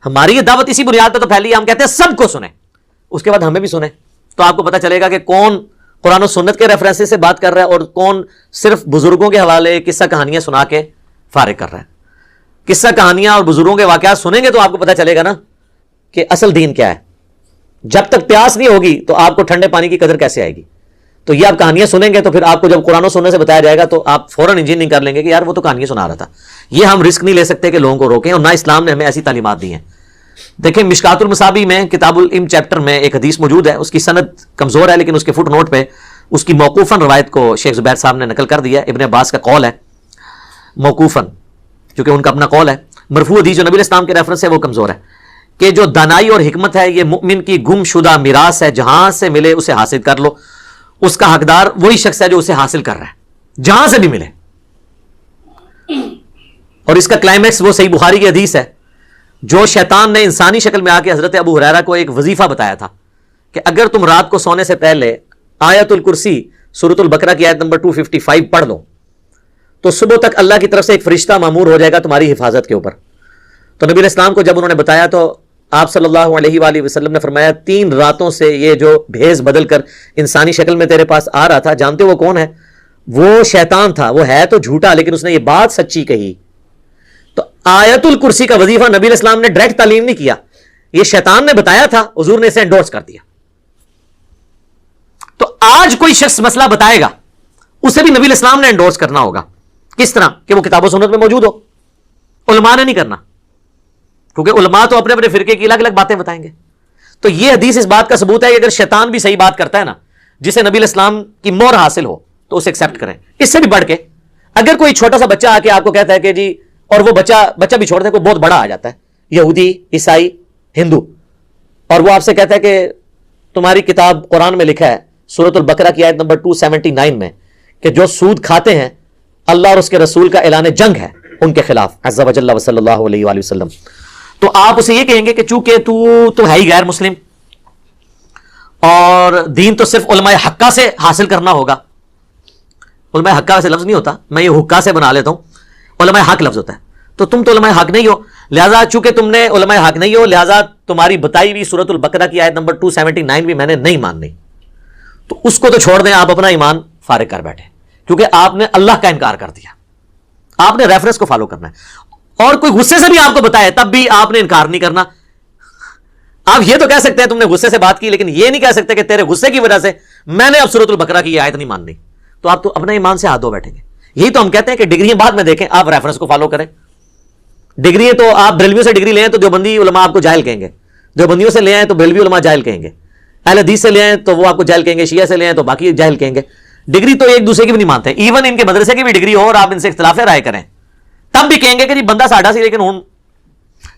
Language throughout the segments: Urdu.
ہماری یہ دعوت اسی بنیاد پہ تو پھیلی ہے، ہم کہتے ہیں سب کو سنیں، اس کے بعد ہمیں بھی سنیں، تو آپ کو پتہ چلے گا کہ کون قرآن و سنت کے ریفرنس سے بات کر رہا ہے اور کون صرف بزرگوں کے حوالے قصہ کہانیاں سنا کے فارغ کر رہا ہے۔ قصہ کہانیاں اور بزرگوں کے واقعات سنیں گے تو آپ کو پتہ چلے گا نا کہ اصل دین کیا ہے۔ جب تک پیاس نہیں ہوگی تو آپ کو ٹھنڈے پانی کی قدر کیسے آئے گی؟ تو یہ آپ کہانیاں سنیں گے تو پھر آپ کو جب قرآن و سنت سے بتایا جائے گا تو آپ فوراً انجینئرنگ کر لیں گے کہ یار وہ تو کہانیاں سنا رہا تھا۔ یہ ہم رسک نہیں لے سکتے کہ لوگوں کو روکیں، اور نہ اسلام نے ہمیں ایسی تعلیمات دی ہیں۔ دیکھیں مشکات المصابیح میں کتاب العلم چیپٹر میں ایک حدیث موجود ہے، اس کی سند کمزور ہے لیکن اس کے فٹ نوٹ پہ اس کی موقوفاً روایت کو شیخ زبیر صاحب نے نقل کر دیا۔ ابن عباس کا قول ہے موقوفاً، چونکہ ان کا اپنا قول ہے۔ مرفوع حدیث جو نبی علیہ السلام کے ریفرنس ہے وہ کمزور ہے، کہ جو دانائی اور حکمت ہے یہ مؤمن کی گم شدہ میراث ہے، جہاں سے ملے اسے حاصل کر لو، اس کا حقدار وہی شخص ہے جو اسے حاصل کر رہا ہے جہاں سے بھی ملے۔ اور اس کا کلائمیکس وہ صحیح بخاری کی حدیث ہے جو شیطان نے انسانی شکل میں آ کے حضرت ابو ہریرہ کو ایک وظیفہ بتایا تھا کہ اگر تم رات کو سونے سے پہلے آیت الکرسی سورۃ البقرہ کی آیت نمبر 255 پڑھ لو تو صبح تک اللہ کی طرف سے ایک فرشتہ مامور ہو جائے گا تمہاری حفاظت کے اوپر۔ تو نبی علیہ السلام کو جب انہوں نے بتایا تو آپ صلی اللہ علیہ وآلہ وسلم نے فرمایا 3 راتوں سے یہ جو بھیس بدل کر انسانی شکل میں تیرے پاس آ رہا تھا، جانتے وہ کون ہے؟ وہ شیطان تھا، وہ ہے تو جھوٹا لیکن اس نے یہ بات سچی کہی۔ تو آیت الکرسی کا وظیفہ نبی علیہ السلام نے ڈائریکٹ تعلیم نہیں کیا، یہ شیطان نے بتایا تھا، حضور نے اسے انڈورس کر دیا۔ تو آج کوئی شخص مسئلہ بتائے گا اسے بھی نبی علیہ السلام نے انڈورس کرنا ہوگا۔ کس طرح؟ کہ وہ کتاب و سنت میں موجود ہو، علماء نے نہیں کرنا، کیونکہ علماء تو اپنے اپنے فرقے کی الگ الگ باتیں بتائیں گے۔ تو یہ حدیث اس بات کا ثبوت ہے کہ اگر شیطان بھی صحیح بات کرتا ہے نا جسے نبی علیہ السلام کی مہر حاصل ہو تو اسے ایکسیپٹ کریں۔ اس سے بھی بڑھ کے اگر کوئی چھوٹا سا بچہ آ کے آپ کو کہتا ہے کہ جی، اور وہ بچہ بھی چھوڑ دیں، کوئی بہت بڑا آ جاتا ہے، یہودی، عیسائی، ہندو، اور وہ آپ سے کہتا ہے کہ تمہاری کتاب قرآن میں لکھا ہے سورۃ البقرہ کی آیت نمبر 279 میں کہ جو سود کھاتے ہیں اللہ اور اس کے رسول کا اعلان جنگ ہے ان کے خلاف، عز و جل صلی اللہ علیہ وآلہ وسلم۔ تو آپ اسے یہ کہیں گے کہ چونکہ تو ہے ہی غیر مسلم اور دین تو صرف علماء حقہ سے حاصل کرنا ہوگا۔ علماء حقہ سے لفظ نہیں ہوتا، میں یہ حقہ سے بنا لیتا ہوں، علماء حق لفظ ہوتا ہے۔ تو تم تو علماء حق نہیں ہو، لہذا چونکہ تم نے علماء حق نہیں ہو لہذا تمہاری بتائی ہوئی سورۃ البقرہ کی آیت نمبر 279 بھی میں نے نہیں ماننی۔ تو اس کو تو چھوڑ دیں، آپ اپنا ایمان فارغ کر بیٹھے، کیونکہ آپ نے اللہ کا انکار کر دیا۔ آپ نے ریفرنس کو فالو کرنا ہے، اور کوئی غصے سے بھی آپ کو بتائے تب بھی آپ نے انکار نہیں کرنا۔ آپ یہ تو کہہ سکتے ہیں تم نے غصے سے بات کی، لیکن یہ نہیں کہہ سکتے کہ تیرے غصے کی وجہ سے میں نے اب سورۃ البقرہ کی آیت نہیں ماننی۔ تو آپ تو اپنے ایمان سے ہاتھ دھو بیٹھیں گے۔ یہی تو ہم کہتے ہیں کہ ڈگریاں بعد میں دیکھیں، آپ ریفرنس کو فالو کریں۔ ڈگری تو آپ بریلویوں سے ڈگری لیں تو دیوبندی علماء آپ کو جاہل کہیں گے، دیوبندیوں سے لے آئیں تو بریلوی علماء جاہل کہیں گے، اہل حدیث سے لے آئیں تو وہ آپ کو جاہل کہیں گے، شیعہ سے لے آئیں تو باقی جاہل کہیں گے۔ ڈگری تو ایک دوسرے کی بھی نہیں مانتے، ایون ان کے مدرسے کی بھی ڈگری ہو اور آپ ان سے اختلاف رائے کریں تب بھی کہیں گے کہ جی بندہ ساڈا سی لیکن ہوں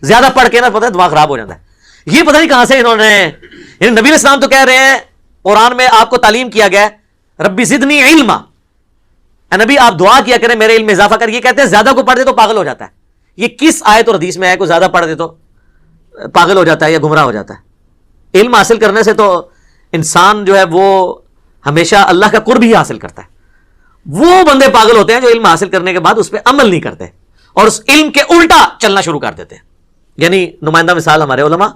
زیادہ پڑھ کے نا پتہ ہے دماغ خراب ہو جاتا ہے۔ یہ پتہ نہیں کہاں سے انہوں نے، یعنی نبی علیہ السلام تو کہہ رہے ہیں قرآن میں آپ کو تعلیم کیا گیا ہے ربی زدنی علما، اے نبی آپ دعا کیا کریں میرے علم میں اضافہ کر۔ یہ کہتے ہیں زیادہ کو پڑھ دے تو پاگل ہو جاتا ہے۔ یہ کس آیت اور حدیث میں ہے کوئی زیادہ پڑھ دے تو پاگل ہو جاتا ہے یا گمراہ ہو جاتا ہے؟ علم حاصل کرنے سے تو انسان جو ہے وہ ہمیشہ اللہ کا قرب ہی حاصل کرتا ہے۔ وہ بندے پاگل ہوتے ہیں جو علم حاصل کرنے کے بعد اس پہ عمل نہیں کرتے اور اس علم کے الٹا چلنا شروع کر دیتے ہیں۔ یعنی نمائندہ مثال ہمارے علماء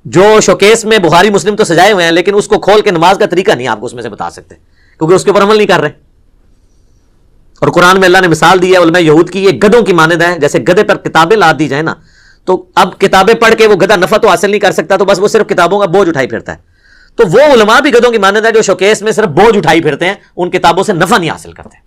جو شوکیس میں بخاری مسلم تو سجائے ہوئے ہیں لیکن اس کو کھول کے نماز کا طریقہ نہیں آپ کو اس میں سے بتا سکتے کیونکہ اس کے اوپر عمل نہیں کر رہے۔ اور قرآن میں اللہ نے مثال دی ہے علماء یہود کی، یہ گدھوں کی مانند ہیں، جیسے گدھے پر کتابیں لاد دی جائیں نا تو اب کتابیں پڑھ کے وہ گدھا نفع تو حاصل نہیں کر سکتا، تو بس وہ صرف کتابوں کا بوجھ اٹھائی پھرتا ہے۔ تو وہ علماء بھی گدھوں کی مانند ہے جو شوکیس میں صرف بوجھ اٹھائی پھرتے ہیں، ان کتابوں سے نفع نہیں حاصل کرتے۔